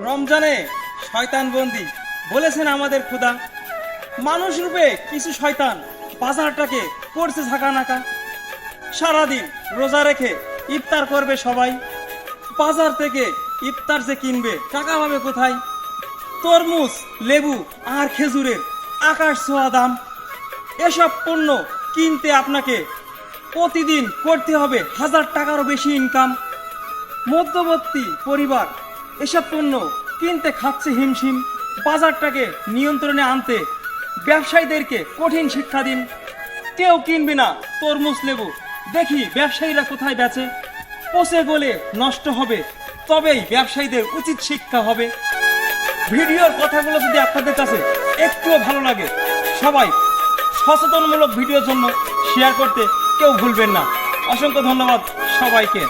রমজানে শয়তান বন্দি বলেছেন আমাদের খোদা। মানুষ রূপে কিছু শয়তান বাজারটাকে করছে ঝাঁকানাকা। সারাদিন রোজা রেখে ইফতার করবে সবাই। বাজার থেকে ইফতার যে কিনবে টাকা পাবে কোথায়? তরমুজ, লেবু আর খেজুরের আকাশ ছোঁয়া দাম। এসব পণ্য কিনতে আপনাকে প্রতিদিন করতে হবে 1000 টাকারও বেশি ইনকাম। মধ্যবর্তী পরিবার এসব পণ্য কিনতে খাচ্ছে হিমশিম। বাজারটাকে নিয়ন্ত্রণে আনতে ব্যবসায়ীদেরকে কঠিন শিক্ষা দিন। কেউ কিনবে না তরমুজ, লেবু। দেখি ব্যবসায়ীরা কোথায় বেচে। পচে গলে নষ্ট হবে, তবেই ব্যবসায়ীদের উচিত শিক্ষা হবে। ভিডিওর কথাগুলো যদি আপনাদের কাছে একটুও ভালো লাগে, সবাই সচেতনমূলক ভিডিওর জন্য শেয়ার করতে কেউ ভুলবেন না। অসংখ্য ধন্যবাদ সবাইকে।